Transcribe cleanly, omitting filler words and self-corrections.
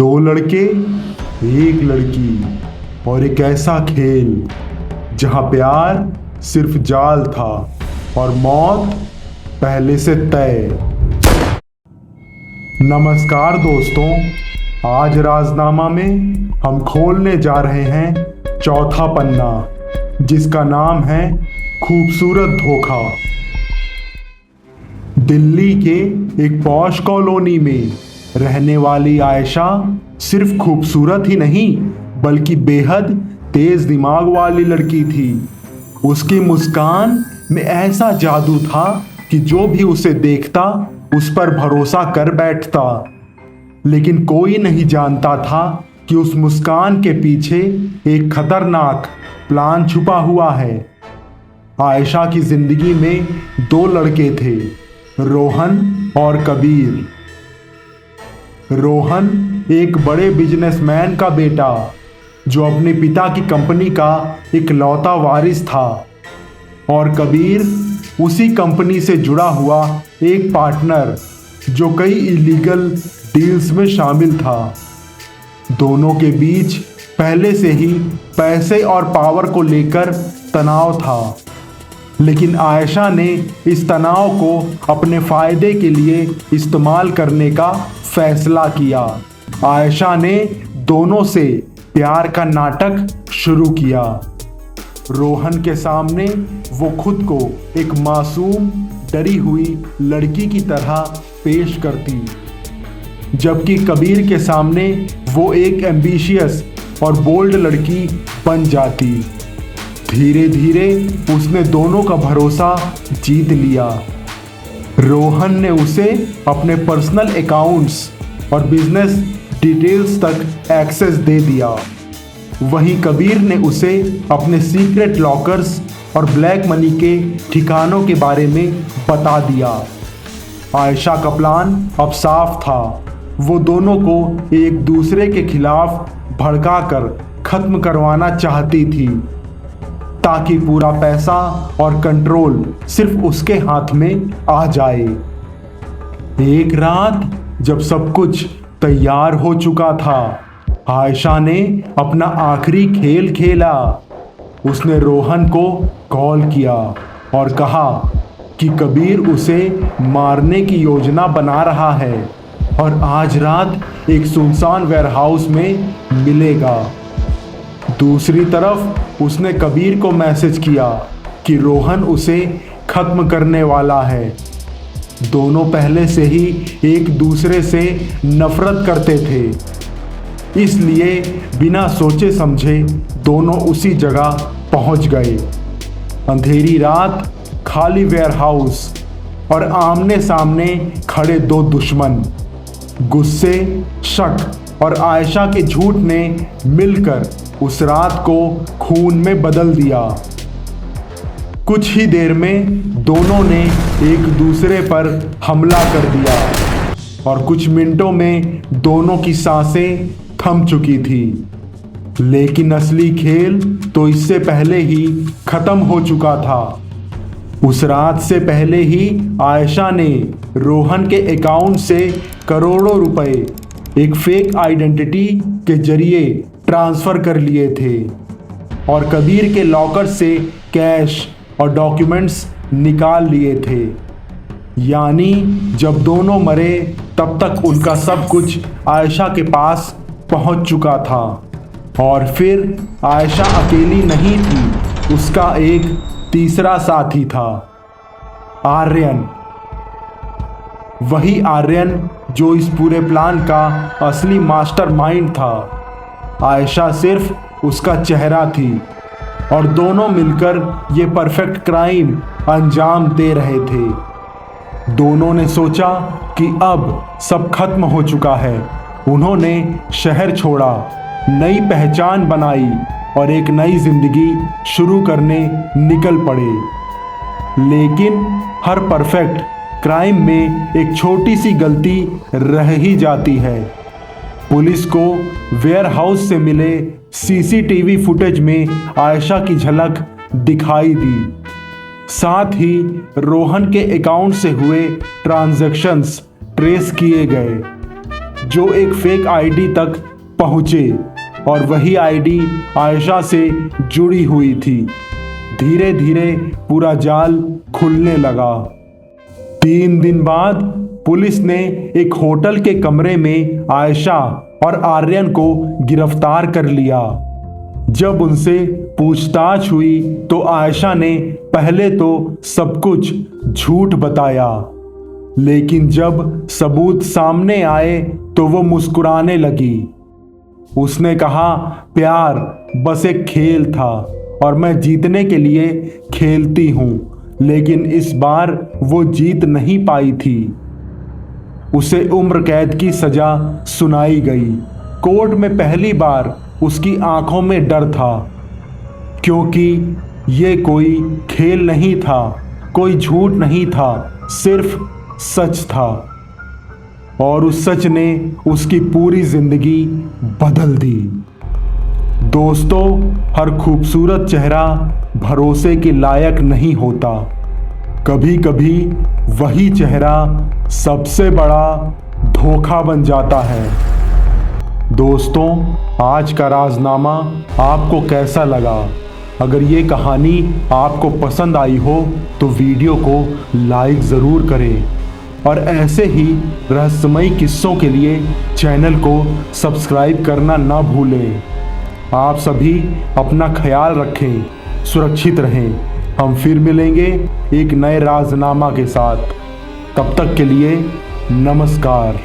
दो लड़के, एक लड़की और एक ऐसा खेल जहां प्यार सिर्फ जाल था और मौत पहले से तय। नमस्कार दोस्तों, आज राजनामा में हम खोलने जा रहे हैं चौथा पन्ना, जिसका नाम है खूबसूरत धोखा। दिल्ली के एक पॉश कॉलोनी में रहने वाली आयशा सिर्फ खूबसूरत ही नहीं बल्कि बेहद तेज दिमाग वाली लड़की थी। उसकी मुस्कान में ऐसा जादू था कि जो भी उसे देखता उस पर भरोसा कर बैठता। लेकिन कोई नहीं जानता था कि उस मुस्कान के पीछे एक खतरनाक प्लान छुपा हुआ है। आयशा की जिंदगी में दो लड़के थे, रोहन और कबीर। रोहन एक बड़े बिजनेसमैन का बेटा जो अपने पिता की कंपनी का इकलौता वारिस था, और कबीर उसी कंपनी से जुड़ा हुआ एक पार्टनर जो कई इलीगल डील्स में शामिल था। दोनों के बीच पहले से ही पैसे और पावर को लेकर तनाव था, लेकिन आयशा ने इस तनाव को अपने फायदे के लिए इस्तेमाल करने का फैसला किया। आयशा ने दोनों से प्यार का नाटक शुरू किया। रोहन के सामने वो खुद को एक मासूम डरी हुई लड़की की तरह पेश करती, जबकि कबीर के सामने वो एक एम्बिशियस और बोल्ड लड़की बन जाती। धीरे धीरे उसने दोनों का भरोसा जीत लिया। रोहन ने उसे अपने पर्सनल अकाउंट्स और बिजनेस डिटेल्स तक एक्सेस दे दिया। वहीं कबीर ने उसे अपने सीक्रेट लॉकर्स और ब्लैक मनी के ठिकानों के बारे में बता दिया। आयशा का प्लान अब साफ था। वो दोनों को एक दूसरे के खिलाफ भड़काकर खत्म करवाना चाहती थी, ताकि पूरा पैसा और कंट्रोल सिर्फ उसके हाथ में आ जाए। एक रात जब सब कुछ तैयार हो चुका था, आयशा ने अपना आखिरी खेल खेला। उसने रोहन को कॉल किया और कहा कि कबीर उसे मारने की योजना बना रहा है और आज रात एक सुनसान वेयरहाउस में मिलेगा। दूसरी तरफ उसने कबीर को मैसेज किया कि रोहन उसे खत्म करने वाला है। दोनों पहले से ही एक दूसरे से नफरत करते थे, इसलिए बिना सोचे समझे दोनों उसी जगह पहुंच गए। अंधेरी रात, खाली वेयरहाउस और आमने सामने खड़े दो दुश्मन। गुस्से, शक और आयशा के झूठ ने मिलकर उस रात को खून में बदल दिया। कुछ ही देर में दोनों ने एक दूसरे पर हमला कर दिया और कुछ मिनटों में दोनों की सांसें थम चुकी थी। लेकिन असली खेल तो इससे पहले ही खत्म हो चुका था। उस रात से पहले ही आयशा ने रोहन के अकाउंट से करोड़ों रुपए एक फेक आइडेंटिटी के जरिए ट्रांसफर कर लिए थे और कबीर के लॉकर से कैश और डॉक्यूमेंट्स निकाल लिए थे। यानी जब दोनों मरे तब तक उनका सब कुछ आयशा के पास पहुंच चुका था। और फिर आयशा अकेली नहीं थी, उसका एक तीसरा साथी था, आर्यन। वही आर्यन जो इस पूरे प्लान का असली मास्टरमाइंड था। आयशा सिर्फ उसका चेहरा थी और दोनों मिलकर ये परफेक्ट क्राइम अंजाम दे रहे थे। दोनों ने सोचा कि अब सब खत्म हो चुका है। उन्होंने शहर छोड़ा, नई पहचान बनाई और एक नई जिंदगी शुरू करने निकल पड़े। लेकिन हर परफेक्ट क्राइम में एक छोटी सी गलती रह ही जाती है। पुलिस को वेयरहाउस से मिले सीसीटीवी फुटेज में आयशा की झलक दिखाई दी। साथ ही रोहन के अकाउंट से हुए ट्रांजैक्शंस ट्रेस किए गए। जो एक फेक आईडी तक पहुंचे और वही आईडी आयशा से जुड़ी हुई थी। धीरे धीरे पूरा जाल खुलने लगा। 3 दिन बाद पुलिस ने एक होटल के कमरे में आयशा और आर्यन को गिरफ्तार कर लिया। जब उनसे पूछताछ हुई तो आयशा ने पहले तो सब कुछ झूठ बताया, लेकिन जब सबूत सामने आए तो वो मुस्कुराने लगी। उसने कहा, प्यार बस एक खेल था और मैं जीतने के लिए खेलती हूँ, लेकिन इस बार वो जीत नहीं पाई थी। उसे उम्र कैद की सजा सुनाई गई। कोर्ट में पहली बार उसकी आंखों में डर था, क्योंकि ये कोई खेल नहीं था, कोई झूठ नहीं था, सिर्फ सच था। और उस सच ने उसकी पूरी जिंदगी बदल दी। दोस्तों, हर खूबसूरत चेहरा भरोसे के लायक नहीं होता। कभी कभी वही चेहरा सबसे बड़ा धोखा बन जाता है। दोस्तों, आज का राजनामा आपको कैसा लगा? अगर ये कहानी आपको पसंद आई हो तो वीडियो को लाइक ज़रूर करें और ऐसे ही रहस्यमयी किस्सों के लिए चैनल को सब्सक्राइब करना ना भूलें। आप सभी अपना ख्याल रखें, सुरक्षित रहें। हम फिर मिलेंगे एक नए राजनामा के साथ। तब तक के लिए नमस्कार।